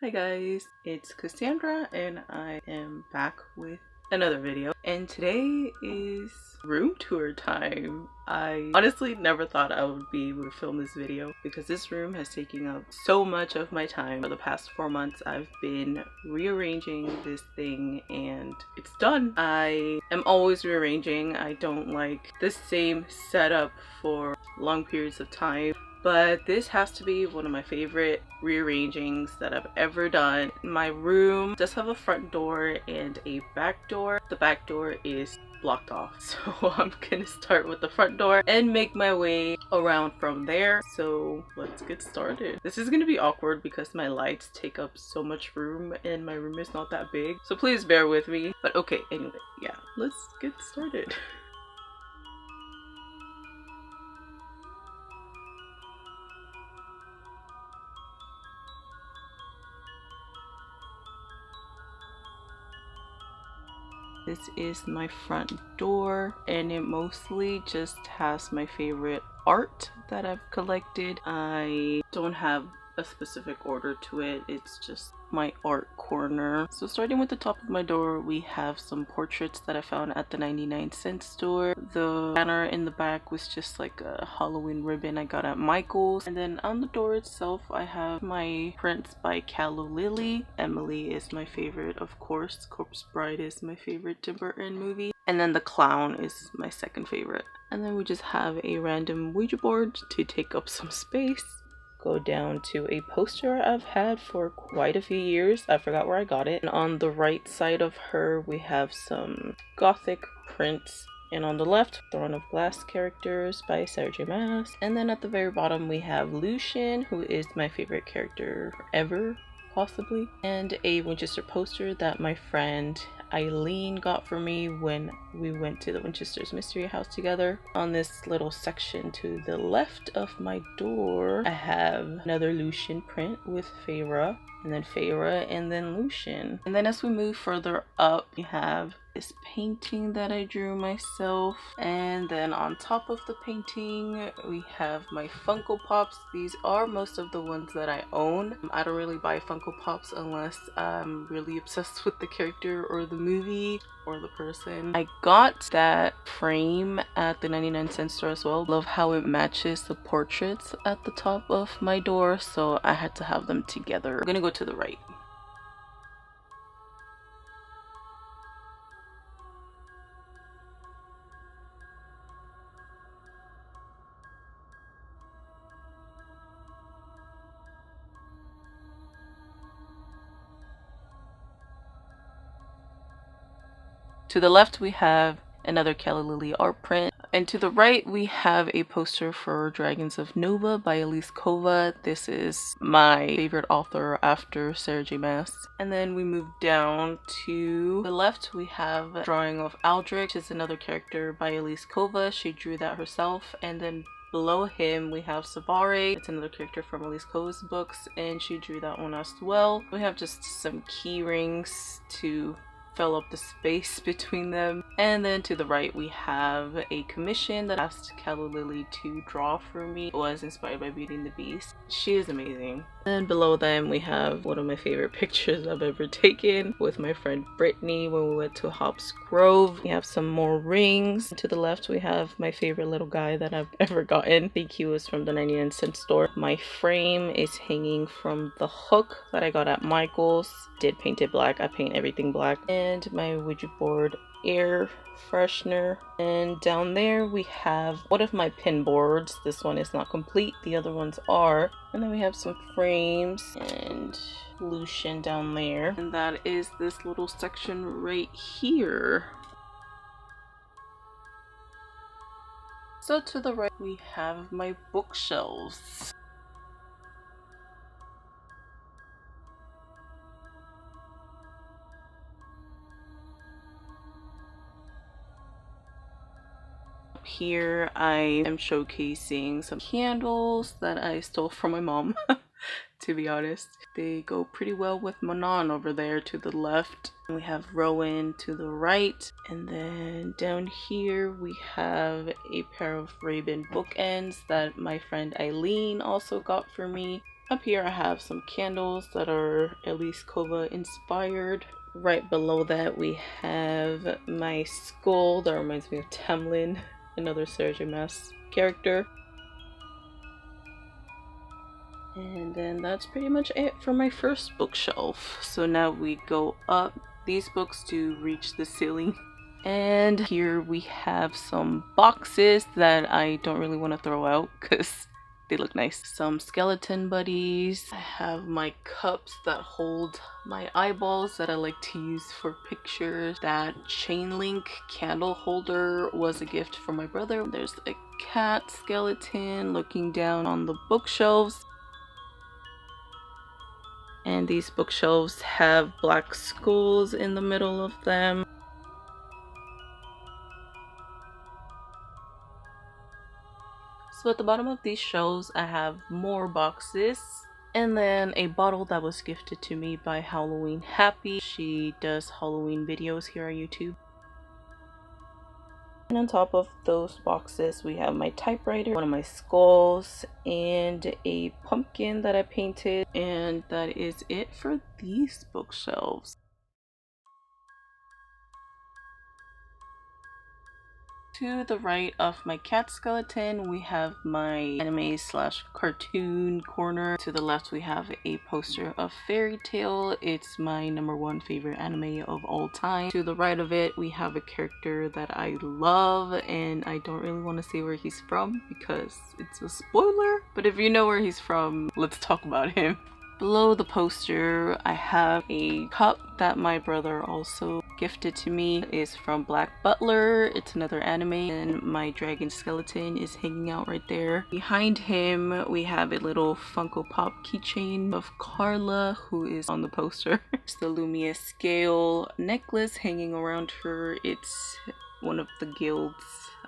Hi guys, it's Cassandra and I am back with another video, and today is room tour time. I honestly never thought I would be able to film this video because this room has taken up so much of my time. For the past 4 months I've been rearranging this thing and it's done. I am always rearranging. I don't like the same setup for long periods of time. But this has to be one of my favorite rearrangings that I've ever done. My room does have a front door and a back door. The back door is blocked off, so I'm gonna start with the front door and make my way around from there. So let's get started. This is gonna be awkward because my lights take up so much room and my room is not that big, so please bear with me. But okay, anyway, yeah, let's get started. This is my front door and it mostly just has my favorite art that I've collected. I don't have a specific order to it, it's just my art corner. So starting with the top of my door, we have some portraits that I found at the 99-cent store. The banner in the back was just like a Halloween ribbon I got at Michael's. And then on the door itself, I have my prints by Calla Lily. Emily is my favorite, of course. Corpse Bride is my favorite Tim Burton movie. And then the clown is my second favorite. And then we just have a random Ouija board to take up some space. Go down to a poster I've had for quite a few years. I forgot where I got it. And on the right side of her, we have some Gothic prints. And on the left, Throne of Glass characters by Sarah J. Maas. And then at the very bottom, we have Lucian, who is my favorite character ever, possibly. And a Winchester poster that my friend Eileen got for me when we went to the Winchester's Mystery House together. On this little section to the left of my door, I have another Lucian print with Feyre, and then Feyre, and then Lucian. And then as we move further up, we have this painting that I drew myself, and then on top of the painting we have my Funko Pops. These are most of the ones that I own. I don't really buy Funko Pops unless I'm really obsessed with the character or the movie or the person. I got that frame at the 99-cent store as well. Love how it matches the portraits at the top of my door, so I had to have them together. I'm gonna go to the right. To the left we have another Calla Lily art print, and to the right we have a poster for Dragons of Nova by Elise Kova. This is my favorite author after Sarah J. Maas. And then we move down to the left, we have a drawing of Aldrich, which is another character by Elise Kova. She drew that herself. And then below him we have Savare. It's another character from Elise Kova's books, and she drew that one as well. We have just some key rings to fill up the space between them. And then to the right we have a commission that I asked Calla Lily to draw for me. It was inspired by Beauty and the Beast. She is amazing. And below them we have one of my favorite pictures I've ever taken with my friend Brittany when we went to Hobbs Grove. We have some more rings. To the left we have my favorite little guy that I've ever gotten. I think he was from the 99-cent store. My frame is hanging from the hook that I got at Michael's. Did paint it black. I paint everything black. And my Ouija board air freshener. And down there we have one of my pin boards. This one is not complete, the other ones are. And then we have some frames and Lucian down there, and that is this little section right here. So to the right we have my bookshelves. Here I am showcasing some candles that I stole from my mom. to be honest. They go pretty well with Manon over there to the left. We have Rowan to the right. And then down here we have a pair of Ray-Ban bookends that my friend Eileen also got for me. Up here I have some candles that are Elise Kova inspired. Right below that we have my skull that reminds me of Tamlin, another Serge Mas character. And then that's pretty much it for my first bookshelf. So now we go up these books to reach the ceiling. And here we have some boxes that I don't really want to throw out because they look nice. Some skeleton buddies. I have my cups that hold my eyeballs that I like to use for pictures. That chain link candle holder was a gift from my brother. There's a cat skeleton looking down on the bookshelves. And these bookshelves have black skulls in the middle of them. So at the bottom of these shelves I have more boxes. And then a bottle that was gifted to me by Halloween Happy. She does Halloween videos here on YouTube. And on top of those boxes we have my typewriter, one of my skulls, and a pumpkin that I painted. And that is it for these bookshelves. To the right of my cat skeleton we have my anime / cartoon corner. To the left we have a poster of Fairy Tail. It's my #1 favorite anime of all time. To the right of it we have a character that I love, and I don't really want to say where he's from because it's a spoiler, but if you know where he's from, let's talk about him. Below the poster I have a cup that my brother also gifted to me. It is from Black Butler. It's another anime, and my dragon skeleton is hanging out right there. Behind him we have a little Funko Pop keychain of Carla, who is on the poster. It's the Lumia scale necklace hanging around her. It's one of the guilds.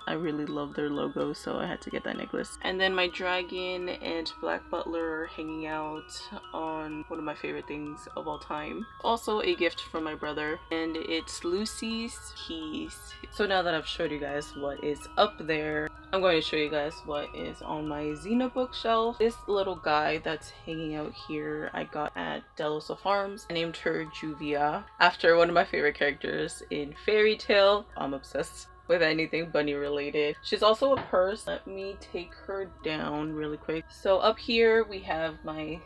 I really love their logo, so I had to get that necklace. And then my dragon and Black Butler are hanging out on one of my favorite things of all time. Also a gift from my brother, and it's Lucy's keys. So now that I've showed you guys what is up there, I'm going to show you guys what is on my Xena bookshelf. This little guy that's hanging out here I got at Delos of Farms. I named her Juvia after one of my favorite characters in Fairy Tail. I'm obsessed with anything bunny related. She's also a purse. Let me take her down really quick. So up here we have my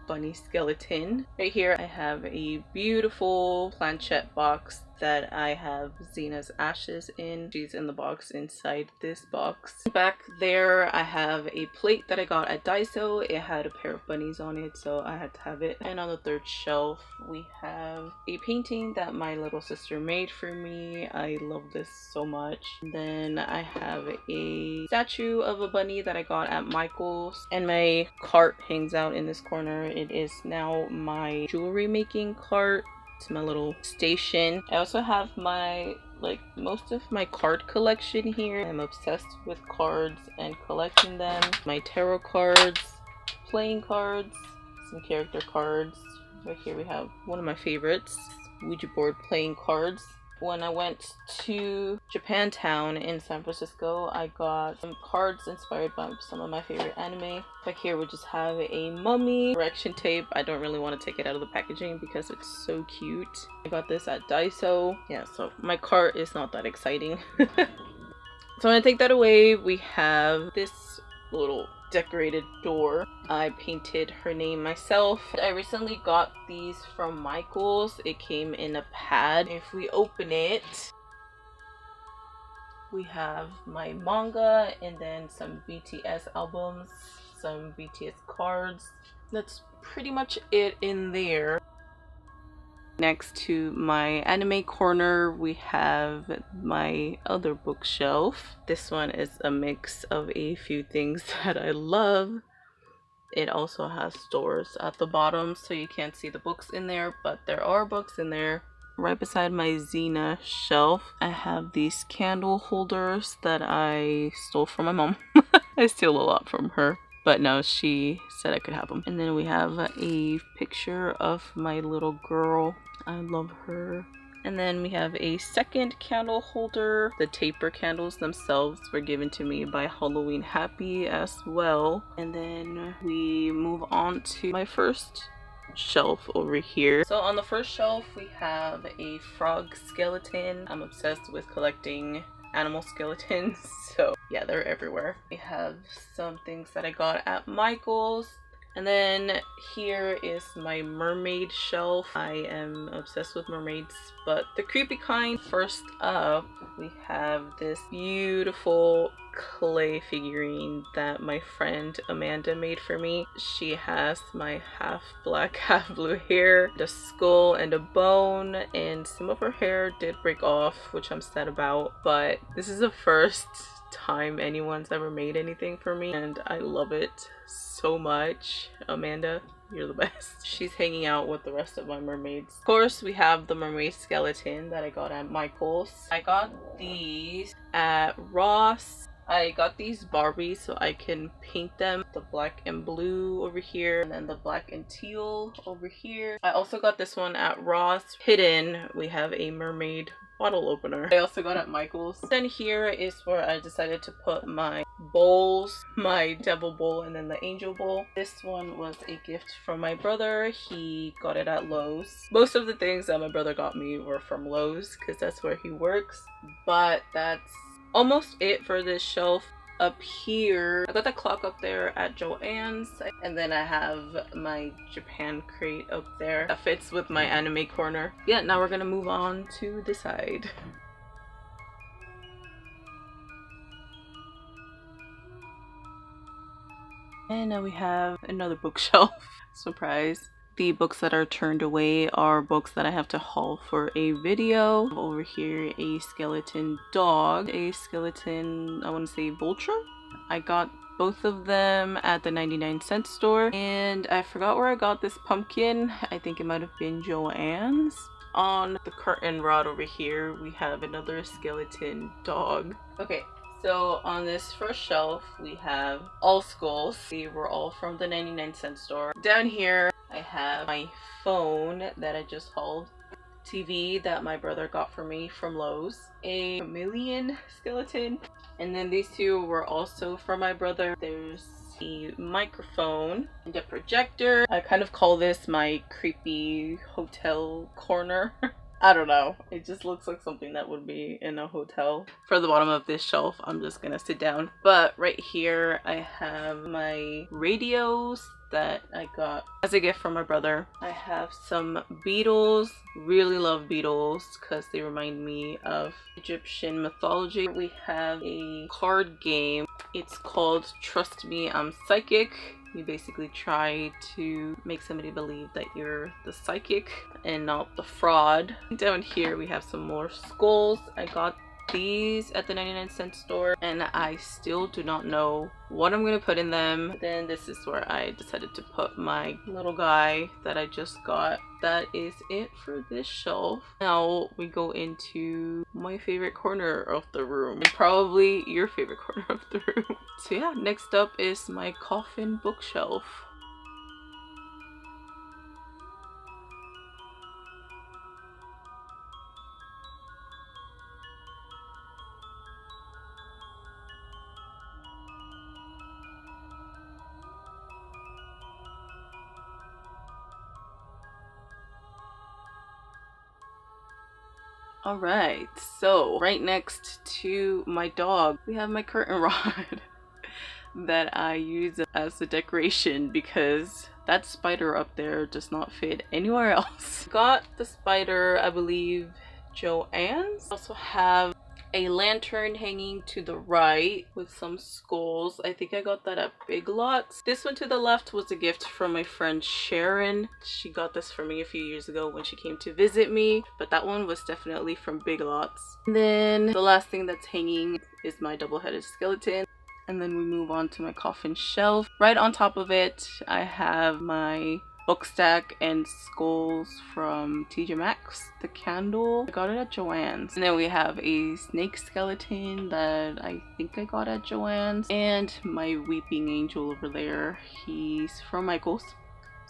bunny skeleton. Right here I have a beautiful planchette box that I have Xena's ashes in. She's in the box inside this box. Back there I have a plate that I got at Daiso. It had a pair of bunnies on it, so I had to have it. And on the third shelf we have a painting that my little sister made for me. I love this so much. And then I have a statue of a bunny that I got at Michael's, and my cart hangs out in this corner. It is now my jewelry making cart. It's my little station. I also have my most of my card collection here. I'm obsessed with cards and collecting them. My tarot cards, playing cards, some character cards. Right here we have one of my favorites, Ouija board playing cards. When I went to Japantown in San Francisco, I got some cards inspired by some of my favorite anime. Back here we just have a mummy direction tape. I don't really want to take it out of the packaging because it's so cute. I got this at Daiso. Yeah, so my cart is not that exciting. So when I take that away, we have this little decorated door. I painted her name myself. I recently got these from Michael's. It came in a pad. If we open it, we have my manga and then some BTS albums, some BTS cards. That's pretty much it in there. Next to my anime corner, we have my other bookshelf. This one is a mix of a few things that I love. It also has doors at the bottom, so you can't see the books in there, but there are books in there. Right beside my Xena shelf, I have these candle holders that I stole from my mom. I steal a lot from her. but no, she said I could have them. And then we have a picture of my little girl. I love her. And then we have a second candle holder. The taper candles themselves were given to me by Halloween Happy as well. And then we move on to my first shelf over here. So on the first shelf we have a frog skeleton. I'm obsessed with collecting animal skeletons, so yeah, they're everywhere. We have some things that I got at Michael's. And then here is my mermaid shelf. I am obsessed with mermaids, but the creepy kind. First up, we have this beautiful clay figurine that my friend Amanda made for me. She has my half black, half blue hair, the skull and a bone, and some of her hair did break off, which I'm sad about, but this is the first time anyone's ever made anything for me and I love it so much. Amanda, you're the best. She's hanging out with the rest of my mermaids. Of course, we have the mermaid skeleton that I got at Michael's. I got these at Ross. I got these Barbies so I can paint them. The black and blue over here, and then the black and teal over here. I also got this one at Ross. Hidden, we have a mermaid bottle opener. I also got at Michael's. Then here is where I decided to put my bowls, my devil bowl and then the angel bowl. This one was a gift from my brother. He got it at Lowe's. Most of the things that my brother got me were from Lowe's because that's where he works, but that's almost it for this shelf. Up here, I got the clock up there at Joann's, and then I have my Japan crate up there that fits with my anime corner. Yeah, now we're gonna move on to this side. And now we have another bookshelf. Surprise. The books that are turned away are books that I have to haul for a video. Over here, a skeleton dog, a skeleton, I want to say vulture. I got both of them at the 99-cent store, and I forgot where I got this pumpkin. I think it might have been Joann's. On the curtain rod over here, we have another skeleton dog. Okay. So on this first shelf, we have all skulls. They were all from the 99-cent store. Down here, I have my phone that I just hauled, TV that my brother got for me from Lowe's, a chameleon skeleton, and then these two were also from my brother. There's a microphone and a projector. I kind of call this my creepy hotel corner. I don't know, it just looks like something that would be in a hotel. For the bottom of this shelf, I'm just gonna sit down. But right here, I have my radios that I got as a gift from my brother. I have some beetles. Really love beetles because they remind me of Egyptian mythology. We have a card game. It's called Trust Me, I'm Psychic. You basically try to make somebody believe that you're the psychic and not the fraud. Down here we have some more skulls. I got these at the 99-cent store and I still do not know what I'm gonna put in them. Then this is where I decided to put my little guy that I just got. That is it for this shelf. Now we go into my favorite corner of the room, and probably your favorite corner of the room. So yeah, next up is my coffin bookshelf. Alright, so right next to my dog, we have my curtain rod that I use as a decoration because that spider up there does not fit anywhere else. Got the spider, I believe, Joann's. Also have a lantern hanging to the right with some skulls. I think I got that at Big Lots. This one to the left was a gift from my friend Sharon. She got this for me a few years ago when she came to visit me, but that one was definitely from Big Lots. And then the last thing that's hanging is my double-headed skeleton. And then we move on to my coffin shelf. Right on top of it, I have my book stack and skulls from TJ Maxx. The candle, I got it at Joann's. And then we have a snake skeleton that I think I got at Joann's. And my weeping angel over there, he's from Michael's.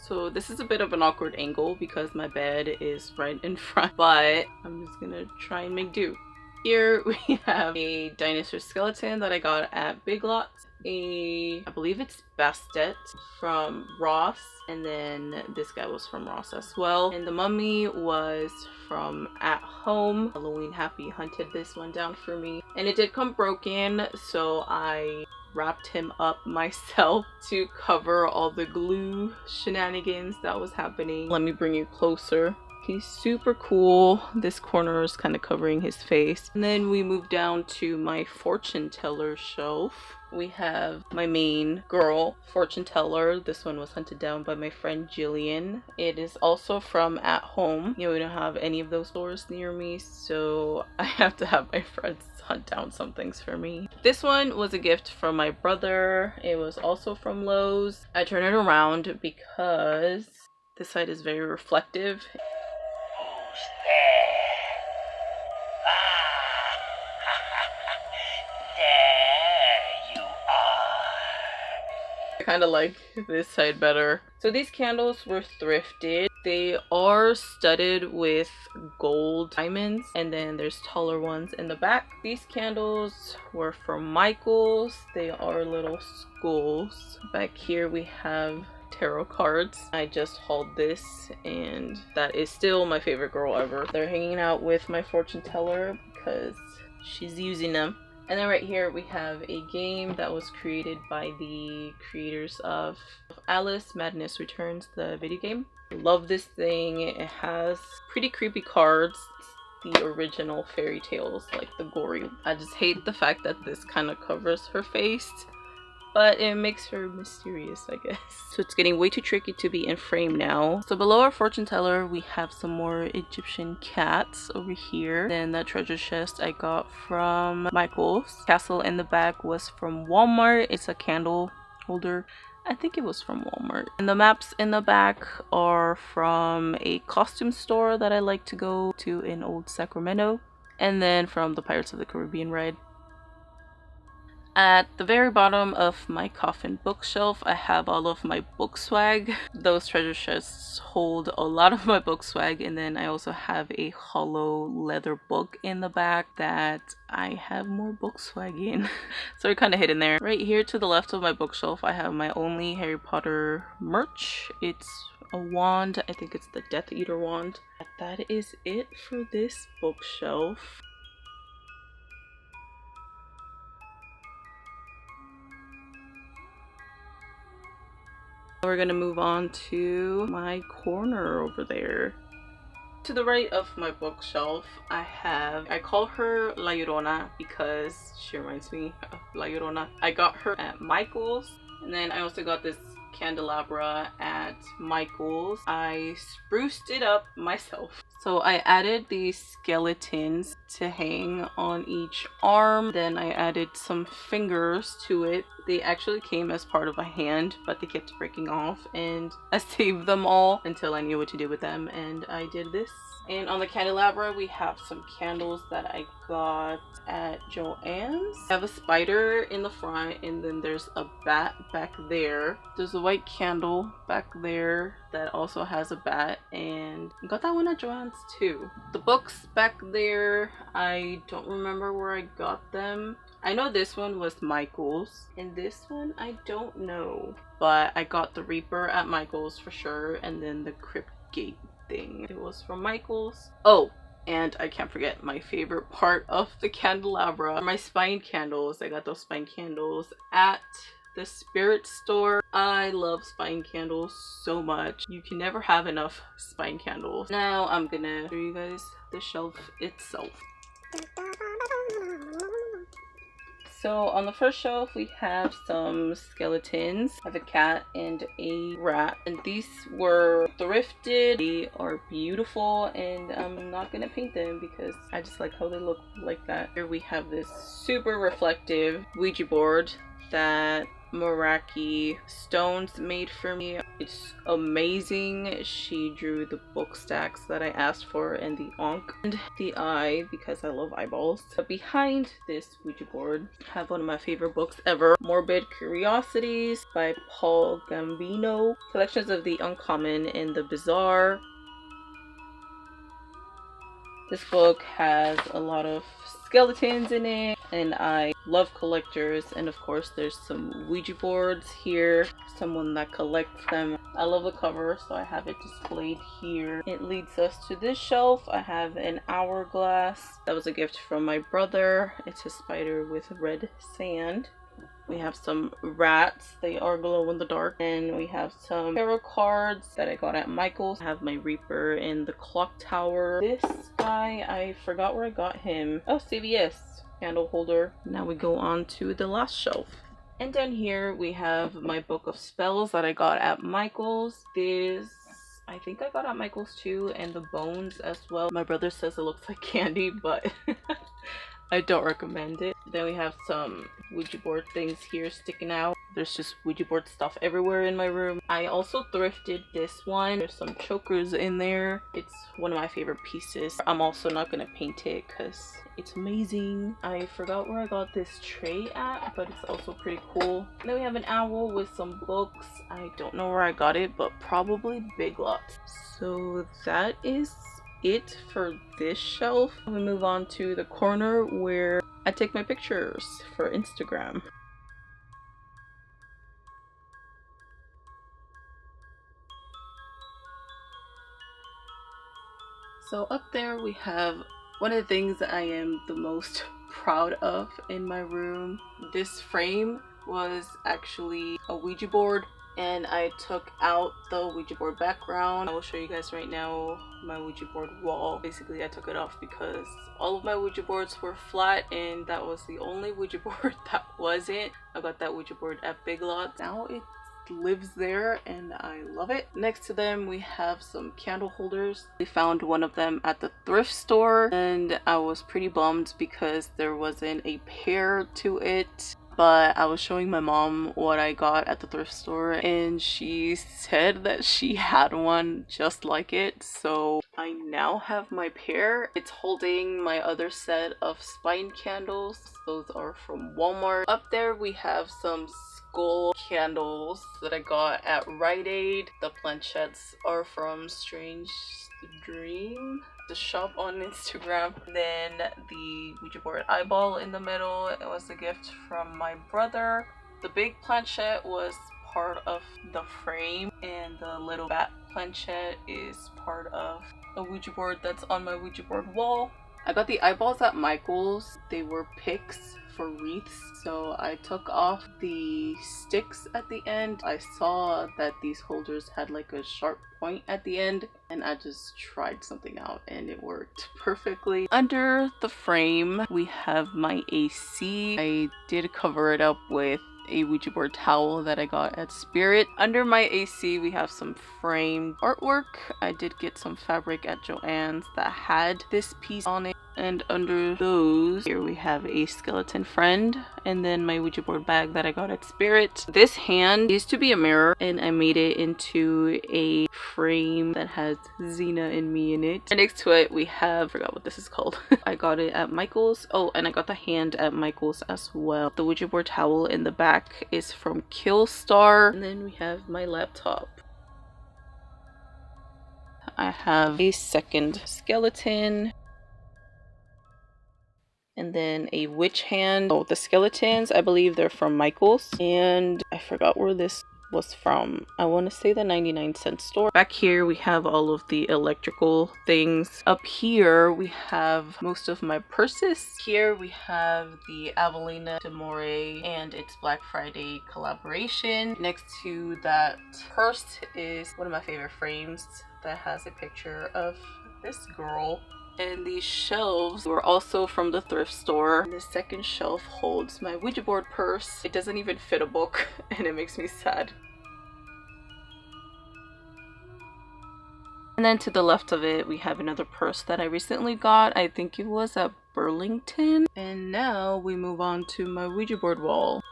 So this is a bit of an awkward angle because my bed is right in front, but I'm just gonna try and make do. Here we have a dinosaur skeleton that I got at Big Lots. I believe it's Bastet from Ross, and then this guy was from Ross as well. And the mummy was from At Home. Halloween Happy hunted this one down for me, and it did come broken, so I wrapped him up myself to cover all the glue shenanigans that was happening. Let me bring you closer. He's super cool. This corner is kind of covering his face. And then we move down to my fortune teller shelf. We have my main girl fortune teller. This one was hunted down by my friend Jillian. It is also from At Home. You know, we don't have any of those stores near me, so I have to have my friends hunt down some things for me. This one was a gift from my brother. It was also from Lowe's. I turn it around because this side is very reflective. Who's there? Ah, there you are. I kind of like this side better. So these candles were thrifted. They are studded with gold diamonds, and then there's taller ones in the back. These candles were from Michael's. They are little skulls. Back here we have tarot cards. I just hauled this, and that is still my favorite girl ever. They're hanging out with my fortune teller because she's using them. And then right here we have a game that was created by the creators of Alice Madness Returns, the video game. Love this thing. It has pretty creepy cards. The original fairy tales, like the gory. I just hate the fact that this kind of covers her face, but it makes her mysterious, I guess. So it's getting way too tricky to be in frame now. So below our fortune teller, we have some more Egyptian cats over here. Then that treasure chest I got from Michael's. Castle in the back was from Walmart. It's a candle holder. I think it was from Walmart. And the maps in the back are from a costume store that I like to go to in Old Sacramento. And then from the Pirates of the Caribbean ride. At the very bottom of my Coffin bookshelf, I have all of my book swag. Those treasure chests hold a lot of my book swag, and then I also have a hollow leather book in the back that I have more book swag in. So they're kind of hidden there. Right here to the left of my bookshelf, I have my only Harry Potter merch. It's a wand. I think it's the Death Eater wand. That is it for this bookshelf. We're gonna move on to my corner over there. To the right of my bookshelf, I call her La Llorona because she reminds me of La Llorona. I got her at Michael's, and then I also got this candelabra at Michael's. I spruced it up myself. So I added these skeletons to hang on each arm. Then I added some fingers to it. They actually came as part of a hand, but they kept breaking off, and I saved them all until I knew what to do with them, and I did this. And on the candelabra, we have some candles that I got at Joann's. I have a spider in the front, and then there's a bat back there. There's a white candle back there that also has a bat, and I got that one at Joann's too. The books back there, I don't remember where I got them. I know this one was Michael's, and this one I don't know. But I got the Reaper at Michael's for sure, and then the Crypt Gate thing, it was from Michael's. Oh, and I can't forget my favorite part of the candelabra, my spine candles. I got those spine candles at the Spirit store. I love spine candles so much. You can never have enough spine candles. Now I'm gonna show you guys the shelf itself. So on the first shelf, we have some skeletons. I have a cat and a rat, and these were thrifted. They are beautiful, and I'm not gonna paint them because I just like how they look like that. Here we have this super reflective Ouija board that Meraki Stones made for me. It's amazing. She drew the book stacks that I asked for and the Ankh and the eye because I love eyeballs. But behind this Ouija board, I have one of my favorite books ever, Morbid Curiosities by Paul Gambino. Collections of the uncommon and the bizarre. This book has a lot of skeletons in it, and I love collectors, and of course there's some Ouija boards here, someone that collects them. I love the cover, so I have it displayed here. It leads us to this shelf. I have an hourglass. That was a gift from my brother. It's a spider with red sand. We have some rats, they are glow in the dark, and we have some tarot cards that I got at Michael's. I have my Reaper in the clock tower. This guy, I forgot where I got him. Oh, CVS candle holder. Now we go on to the last shelf. And down here we have my book of spells that I got at Michael's. This I think I got at Michael's too, and the bones as well. My brother says it looks like candy, but I don't recommend it. Then we have some Ouija board things here sticking out. There's just Ouija board stuff everywhere in my room. I also thrifted this one. There's some chokers in there. It's one of my favorite pieces. I'm also not gonna paint it because it's amazing. I forgot where I got this tray at, but it's also pretty cool. And then we have an owl with some books. I don't know where I got it, but probably Big Lots. So that is it for this shelf. We move on to the corner where I take my pictures for Instagram. So up there we have one of the things that I am the most proud of in my room. This frame was actually a Ouija board, and I took out the Ouija board background. I will show you guys right now my Ouija board wall. Basically I took it off because all of my Ouija boards were flat, and that was the only Ouija board that wasn't. I got that Ouija board at Big Lots. Now it lives there and I love it. Next to them we have some candle holders. We found one of them at the thrift store, and I was pretty bummed because there wasn't a pair to it. But I was showing my mom what I got at the thrift store, and she said that she had one just like it. So I now have my pair. It's holding my other set of spine candles. Those are from Walmart. Up there we have some skull candles that I got at Rite Aid. The planchettes are from Strange Dream, the shop on Instagram. Then the Ouija board eyeball in the middle, it was a gift from my brother. The big planchette was part of the frame, and the little bat planchette is part of a Ouija board that's on my Ouija board wall. I got the eyeballs at Michael's. They were picks for wreaths, so I took off the sticks at the end. I saw that these holders had like a sharp point at the end, and I just tried something out and it worked perfectly. Under the frame we have my AC. I did cover it up with a Ouija board towel that I got at Spirit. Under my AC we have some framed artwork. I did get some fabric at Joann's that had this piece on it. And under those, here we have a skeleton friend, and then my Ouija board bag that I got at Spirit. This hand used to be a mirror, and I made it into a frame that has Xena and me in it. And next to it we have, I forgot what this is called. I got it at Michael's. Oh, and I got the hand at Michael's as well. The Ouija board towel in the back is from Killstar. And then we have my laptop. I have a second skeleton. And then a witch hand. Oh, the skeletons, I believe they're from Michael's. And I forgot where this was from. I want to say the 99-cent store. Back here we have all of the electrical things. Up here we have most of my purses. Here we have the Avelina Demore and its Black Friday collaboration. Next to that purse is one of my favorite frames that has a picture of this girl. And these shelves were also from the thrift store. And the second shelf holds my Ouija board purse. It doesn't even fit a book, and it makes me sad. And then to the left of it, we have another purse that I recently got. I think it was at Burlington. And now we move on to my Ouija board wall.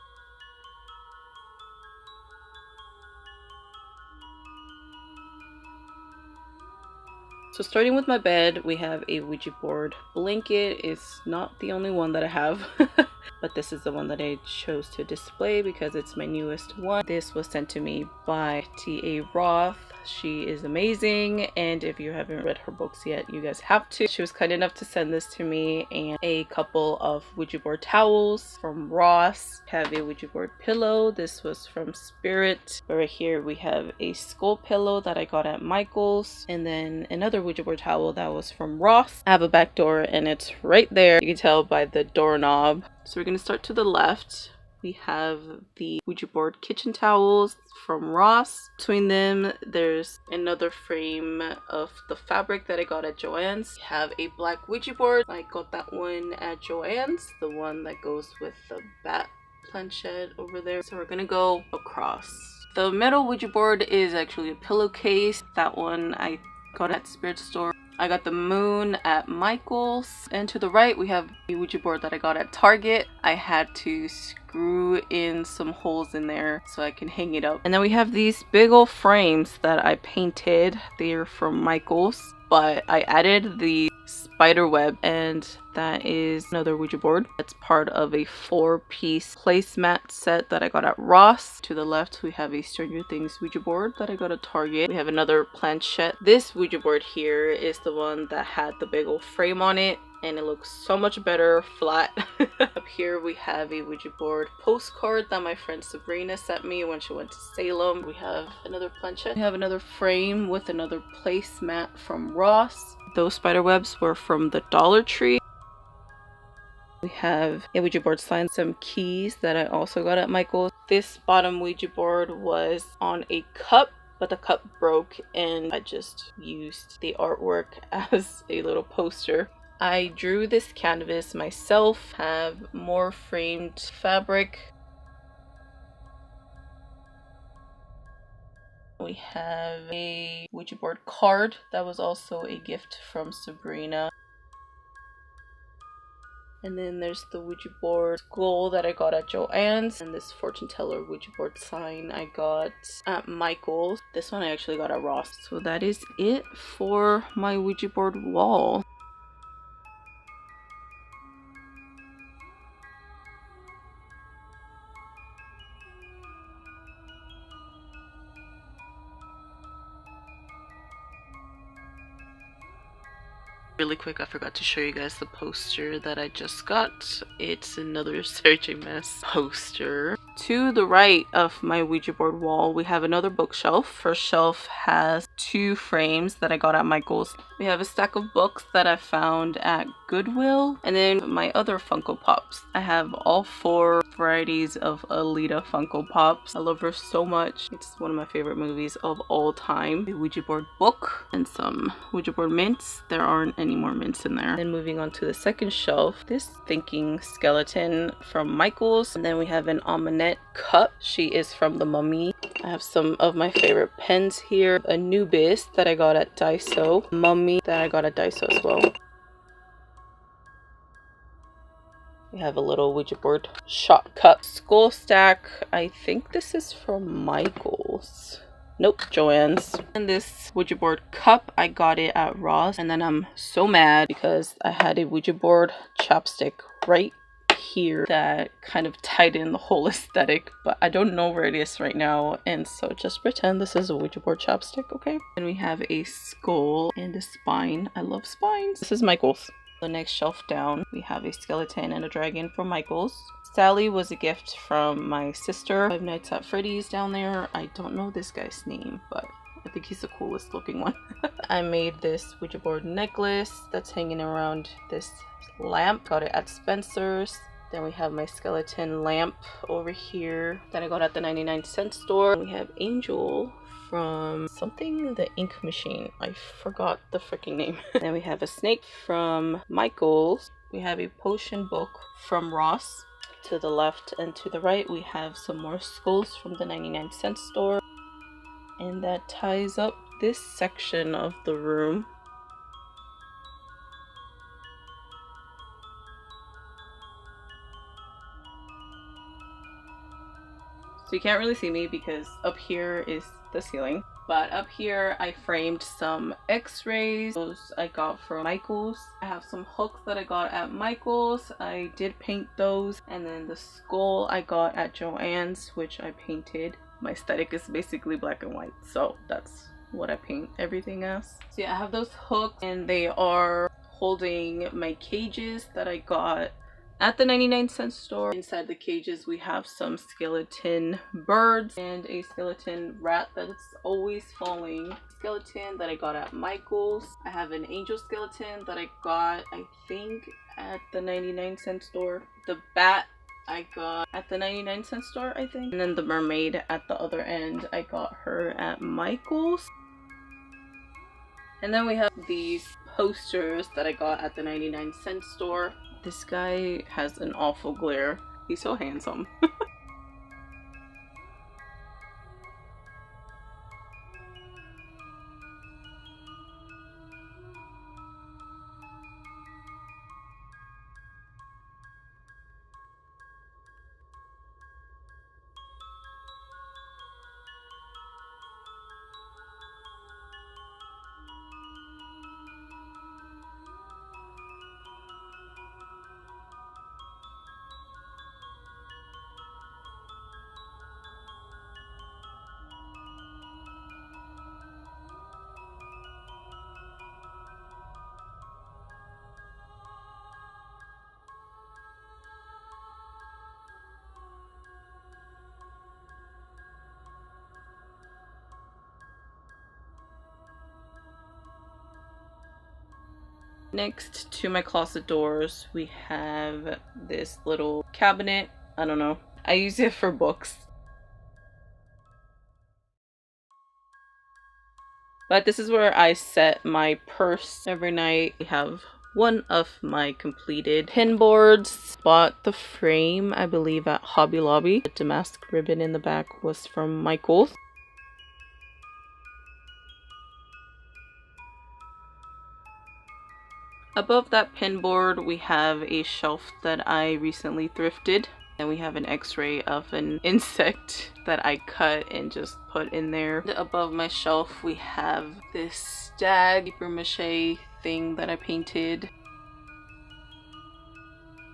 So starting with my bed, we have a Ouija board blanket. It's not the only one that I have, but this is the one that I chose to display because it's my newest one. This was sent to me by T.A. Roth. She is amazing, and if you haven't read her books yet, you guys have to. She was kind enough to send this to me, and a couple of Ouija board towels from Ross. Have a Ouija board pillow. This was from Spirit. Right here we have a skull pillow that I got at Michael's, and then another Ouija board towel that was from Ross. I have a back door, and it's right there. You can tell by the doorknob. So we're gonna start to the left. We have the Ouija board kitchen towels from Ross. Between them, there's another frame of the fabric that I got at Joann's. We have a black Ouija board. I got that one at Joann's, the one that goes with the bat planchette over there. So we're gonna go across. The metal Ouija board is actually a pillowcase. That one I got at Spirit Store. I got the moon at Michael's, and to the right we have a Ouija board that I got at Target. I had to screw in some holes in there so I can hang it up. And then we have these big old frames that I painted. They're from Michael's, but I added the spider web, and that is another Ouija board. That's part of a 4-piece placemat set that I got at Ross. To the left we have a Stranger Things Ouija board that I got at Target. We have another planchette. This Ouija board here is the one that had the big old frame on it, and it looks so much better flat. Up here we have a Ouija board postcard that my friend Sabrina sent me when she went to Salem. We have another planchette. We have another frame with another placemat from Ross. Those spider webs were from the Dollar Tree. We have a Ouija board sign, some keys that I also got at Michael's. This bottom Ouija board was on a cup, but the cup broke, and I just used the artwork as a little poster. I drew this canvas myself. Have more framed fabric. We have a Ouija board card that was also a gift from Sabrina. And then there's the Ouija board skull that I got at Joann's, and this fortune teller Ouija board sign I got at Michael's. This one I actually got at Ross. So that is it for my Ouija board wall. Really quick, I forgot to show you guys the poster that I just got. It's another Sarah Mess poster. To the right of my Ouija board wall, we have another bookshelf. First shelf has 2 frames that I got at Michael's. We have a stack of books that I found at Goodwill, and then my other Funko Pops. I have all 4 varieties of Alita Funko Pops. I love her so much. It's one of my favorite movies of all time. A Ouija board book and some Ouija board mints. There aren't any more mints in there. Then moving on to the second shelf, this thinking skeleton from Michael's, and then we have an Amunet cup. She is from The Mummy. I have some of my favorite pens here. Anubis that I got at Daiso. Mummy that I got at Daiso as well. We have a little Ouija board shot cup. Skull stack. I think this is from Michael's. Nope, Joann's. And this Ouija board cup, I got it at Ross. And then I'm so mad because I had a Ouija board chapstick right here that kind of tied in the whole aesthetic, but I don't know where it is right now, and so just pretend this is a Ouija board chapstick, okay? And we have a skull and a spine. I love spines. This is Michael's. The next shelf down, we have a skeleton and a dragon from Michael's. Sally was a gift from my sister. Five Nights at Freddy's down there. I don't know this guy's name, but I think he's the coolest looking one. I made this Ouija board necklace that's hanging around this lamp. Got it at Spencer's. Then we have my skeleton lamp over here that I got at the 99-cent store. We have Angel from something, the ink machine. I forgot the freaking name. Then we have a snake from Michael's. We have a potion book from Ross. To the left and to the right, we have some more skulls from the 99-cent store. And that ties up this section of the room. So you can't really see me because up here is the ceiling. But up here I framed some x-rays. Those I got from Michael's. I have some hooks that I got at Michael's. I did paint those. And then the skull I got at Joann's, which I painted. My aesthetic is basically black and white, so that's what I paint everything as. So yeah, I have those hooks and they are holding my cages that I got at the 99-cent store. Inside the cages we have some skeleton birds and a skeleton rat that's always falling. Skeleton that I got at Michael's. I have an angel skeleton that I got, I think, at the 99-cent store. The bat I got at the 99-cent store, I think. And then the mermaid at the other end, I got her at Michael's. And then we have these posters that I got at the 99-cent store. This guy has an awful glare. He's so handsome. Next to my closet doors, we have this little cabinet. I don't know. I use it for books. But this is where I set my purse every night. We have one of my completed pin boards. Bought the frame, I believe, at Hobby Lobby. The damask ribbon in the back was from Michael's. Above that pin board, we have a shelf that I recently thrifted. And we have an x-ray of an insect that I cut and just put in there. Above my shelf, we have this stag paper mache thing that I painted,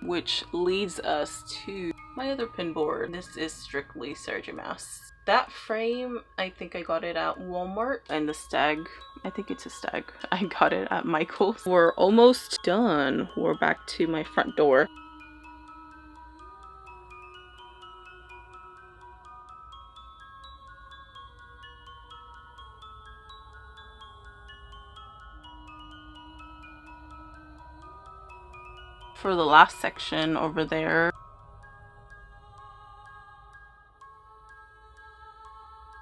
which leads us to my other pin board. This is strictly Sergio Mouse. That frame, I think I got it at Walmart. And the stag, I think it's a stag, I got it at Michael's. We're almost done. We're back to my front door. For the last section over there,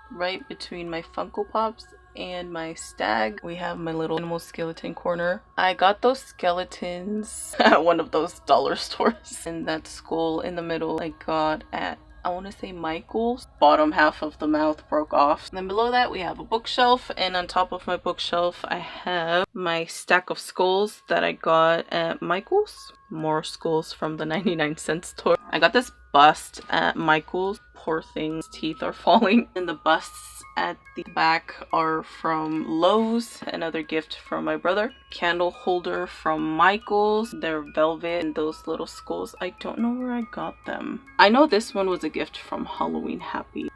right between my Funko Pops and my stag, we have my little animal skeleton corner. I got those skeletons at one of those dollar stores. And that skull in the middle I got at, I want to say, Michael's. Bottom half of the mouth broke off. And then below that we have a bookshelf, and on top of my bookshelf I have my stack of skulls that I got at Michael's. More skulls from the 99-cent store. I got this bust at Michael's. Poor thing's teeth are falling. And the busts at the back are from Lowe's, another gift from my brother. Candle holder from Michael's. They're velvet, and those little skulls, I don't know where I got them. I know this one was a gift from Halloween Happy.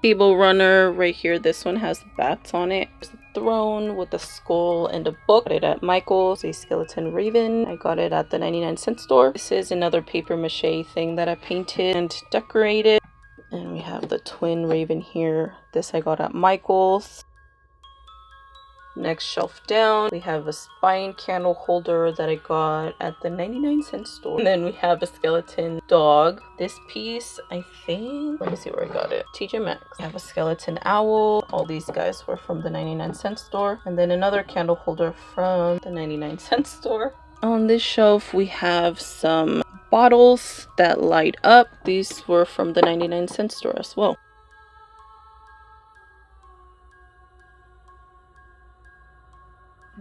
Table runner right here. This one has bats on it. There's a throne with a skull and a book. Got it at Michael's. A skeleton raven. I got it at the 99-cent store. This is another paper mache thing that I painted and decorated. And we have the twin raven here. This I got at Michael's. Next shelf down, we have a spine candle holder that I got at the 99-cent store. And then we have a skeleton dog. This piece, I think, let me see where I got it. TJ Maxx. I have a skeleton owl. All these guys were from the 99-cent store. And then another candle holder from the 99-cent store. On this shelf, we have some bottles that light up. These were from the 99-cent store as well.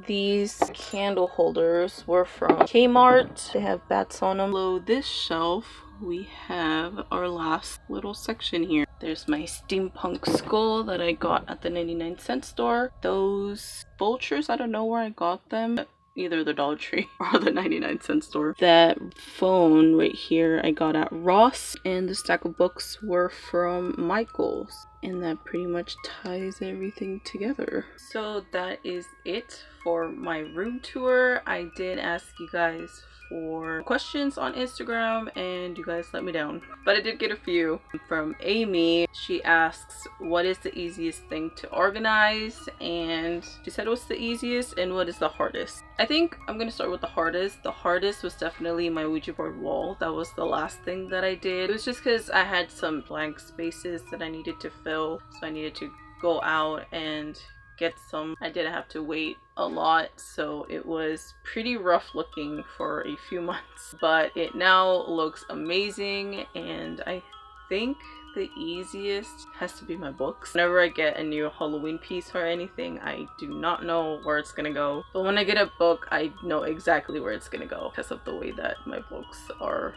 These candle holders were from Kmart. They have bats on them. Below this shelf, we have our last little section here. There's my steampunk skull that I got at the 99-cent store. Those vultures, I don't know where I got them. Either the Dollar Tree or the 99-cent store. That phone right here I got at Ross, and the stack of books were from Michael's. And that pretty much ties everything together. So that is it for my room tour. I did ask you guys for questions on Instagram and you guys let me down, but I did get a few. From Amy, she asks what is the easiest thing to organize, and she said what's the easiest and what is the hardest. I think I'm gonna start with the hardest. The hardest was definitely my Ouija board wall. That was the last thing that I did. It was just because I had some blank spaces that I needed to fill, so I needed to go out and get some. I didn't have to wait a lot, so it was pretty rough looking for a few months, but it now looks amazing. And I think the easiest has to be my books. Whenever I get a new Halloween piece or anything, I do not know where it's gonna go, but when I get a book I know exactly where it's gonna go because of the way that my books are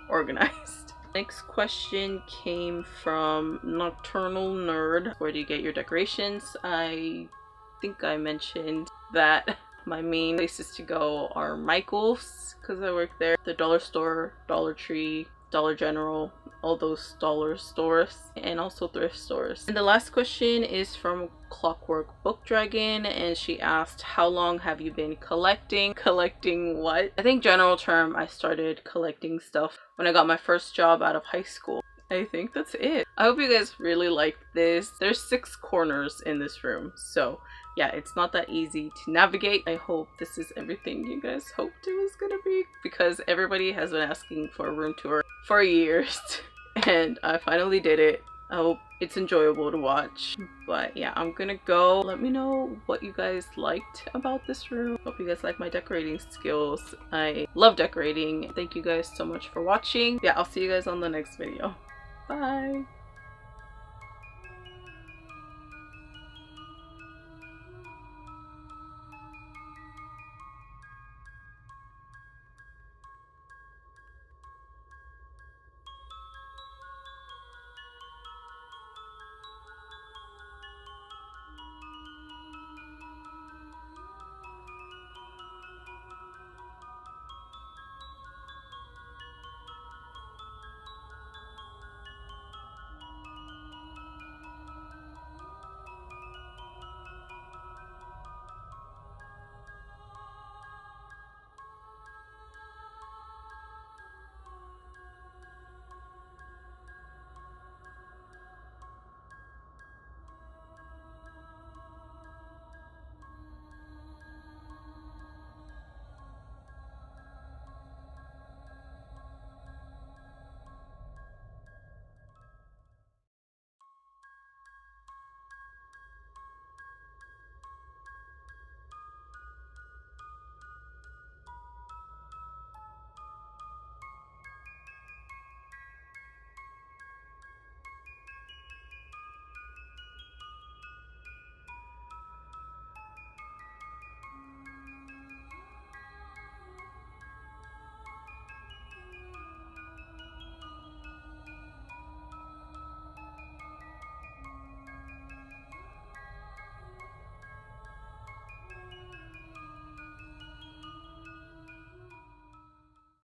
organized. Next question came from Nocturnal Nerd. Where do you get your decorations? I think I mentioned that my main places to go are Michael's because I work there, the dollar store, Dollar Tree, Dollar General, all those dollar stores, and also thrift stores. And the last question is from Clockwork Book Dragon, and she asked, how long have you been collecting? Collecting what? I think general term, I started collecting stuff when I got my first job out of high school. I think that's it. I hope you guys really liked this. There's 6 corners in this room, so yeah, it's not that easy to navigate. I hope this is everything you guys hoped it was gonna be, because everybody has been asking for a room tour for years and I finally did it. I hope it's enjoyable to watch. But yeah, I'm gonna go. Let me know what you guys liked about this room. Hope you guys like my decorating skills. I love decorating. Thank you guys so much for watching. Yeah, I'll see you guys on the next video. Bye.